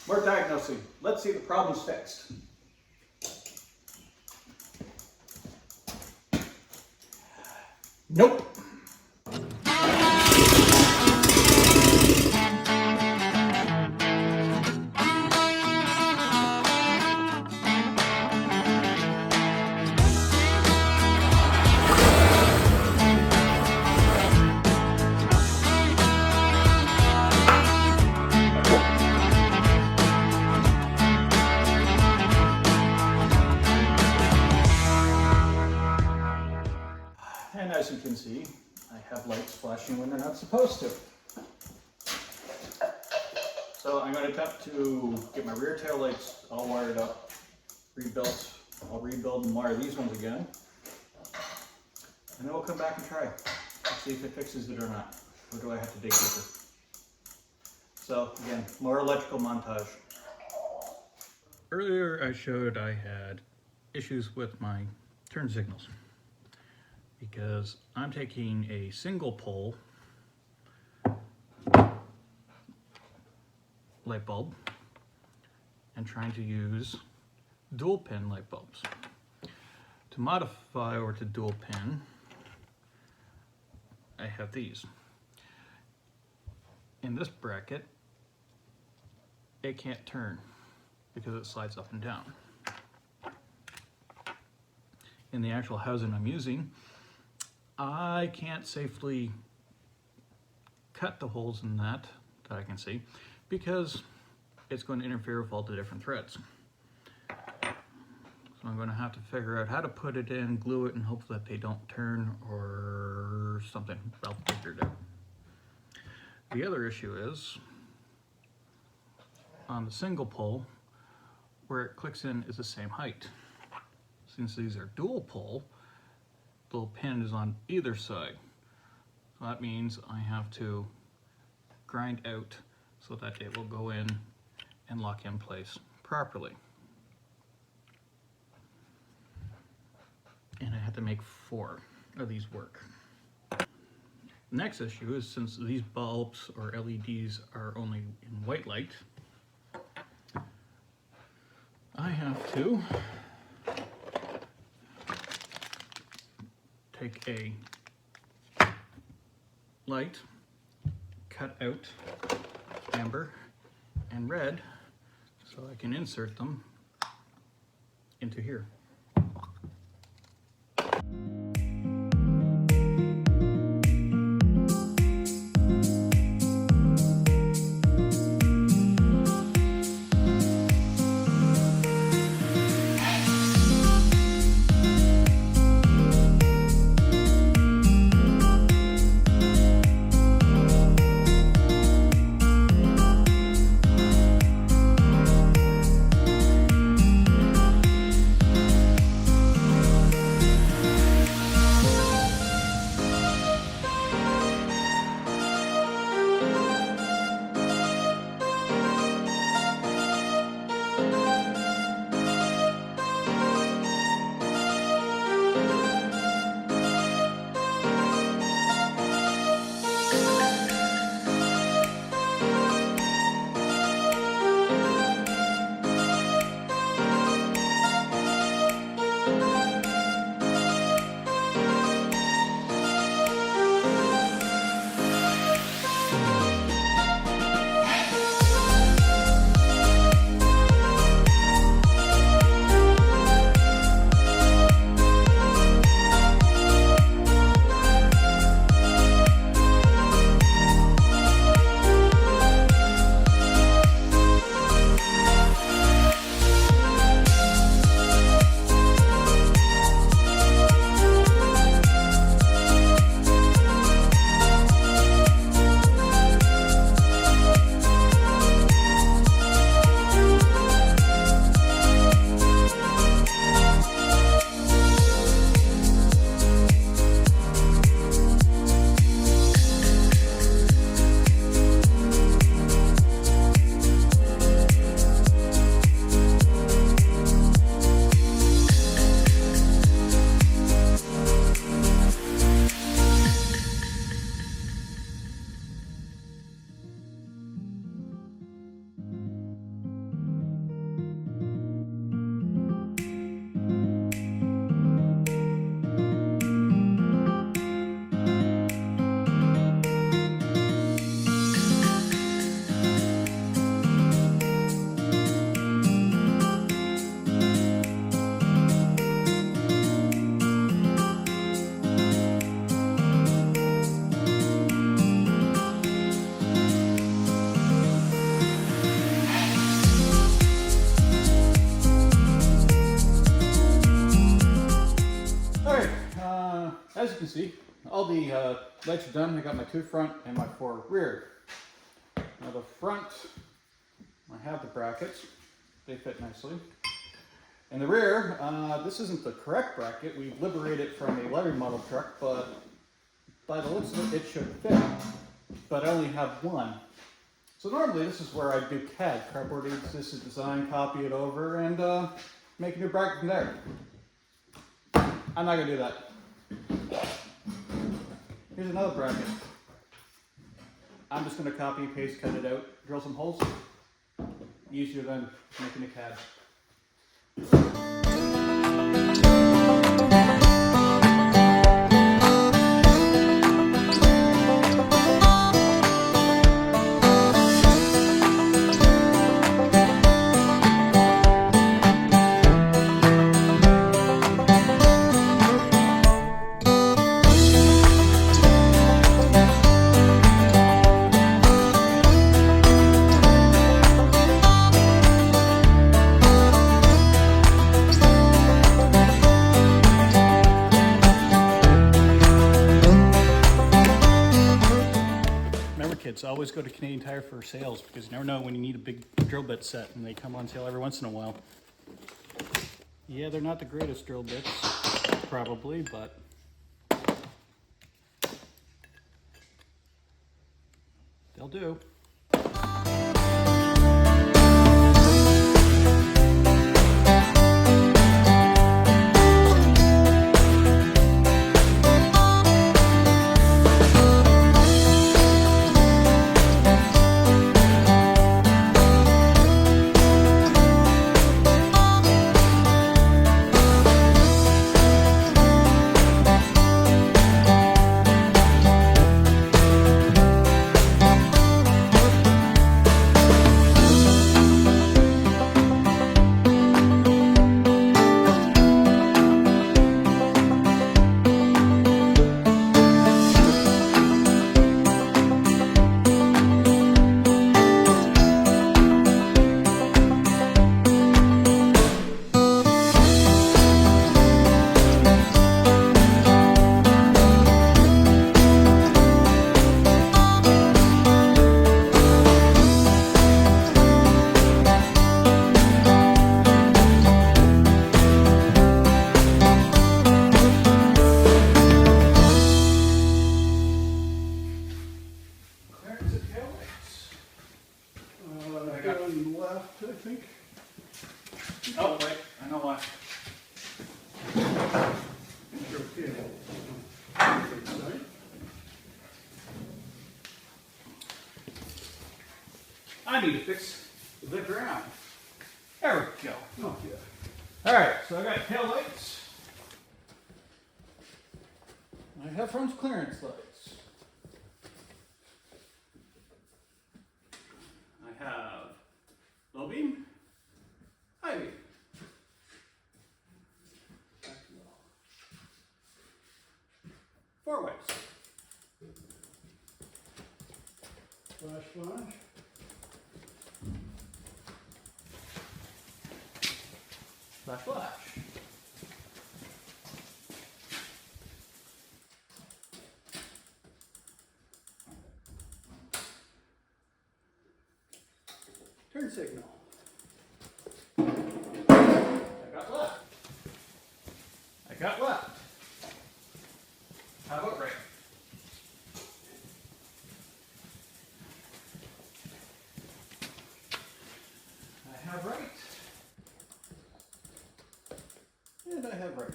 More diagnosing. Let's see the problem's fixed. Nope. And as you can see, I have lights flashing when they're not supposed to. So I'm going to attempt to get my rear tail lights all wired up, rebuilt. I'll rebuild and wire these ones again. And then we'll come back and try and see if it fixes it or not. Or do I have to dig deeper? So again, more electrical montage. Earlier I showed I had issues with my turn signals, because I'm taking a single pole light bulb and trying to use dual pin light bulbs. To modify or to dual pin, I have these. In this bracket, it can't turn because it slides up and down. In the actual housing I'm using, I can't safely cut the holes in that I can see, because it's going to interfere with all the different threads. So I'm going to have to figure out how to put it in, glue it, and hope that they don't turn or something. I'll figure it out. The other issue is on the single pole, where it clicks in is the same height. Since these are dual pole, the little pin is on either side. So that means I have to grind out so that it will go in and lock in place properly. And I have to make 4 of these work. Next issue is, since these bulbs or LEDs are only in white light, I have to take a light, cut out amber and red so I can insert them into here. see, all the lights are done. I got my 2 front and my 4 rear. Now the front, I have the brackets. They fit nicely. And the rear, this isn't the correct bracket. We've liberated it from a levy model truck, but by the looks of it, it should fit. But I only have one. So normally this is where I do CAD, cardboard existing design, copy it over, and make a new bracket from there. I'm not gonna do that. Here's another bracket. I'm just gonna copy, paste, cut it out, drill some holes. Easier than making a CAD. Kids, always go to Canadian Tire for sales because you never know when you need a big drill bit set, and they come on sale every once in a while. Yeah, they're not the greatest drill bits, probably, but they'll do. Left, I think. Oh, wait, I know why. I need to fix the ground. There we go. Oh, yeah. Alright, so I got tail lights. I have front clearance lights. I have low beam, high beam. Four ways. Flash, flash. Flash, flash. Turn signal. I got left. I got left. How about right? I have right. And I have right.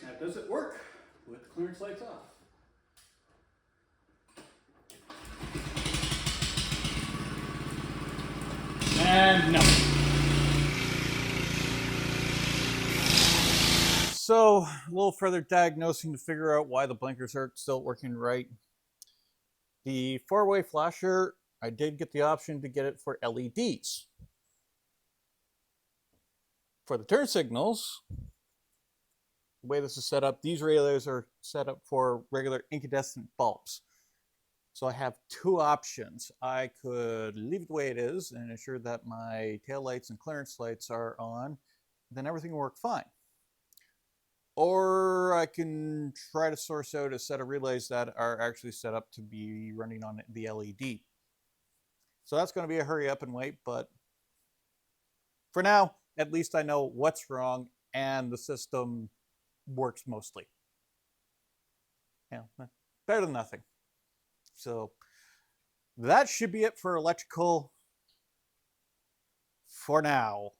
Now, does it work with the clearance lights off? And no. So, a little further diagnosing to figure out why the blinkers aren't still working right. The four-way flasher, I did get the option to get it for LEDs. For the turn signals, the way this is set up, these relays are set up for regular incandescent bulbs. So I have two options. I could leave it the way it is and ensure that my tail lights and clearance lights are on then everything will work fine. Or I can try to source out a set of relays that are actually set up to be running on the LED. So that's going to be a hurry up and wait, but for now, at least I know what's wrong and the system works mostly. Yeah, better than nothing. So that should be it for electrical for now.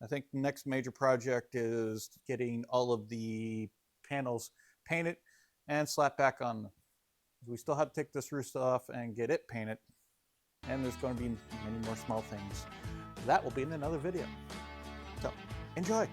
I think the next major project is getting all of the panels painted and slapped back on. We still have to take this roof off and get it painted. And there's going to be many more small things. That will be in another video. So enjoy.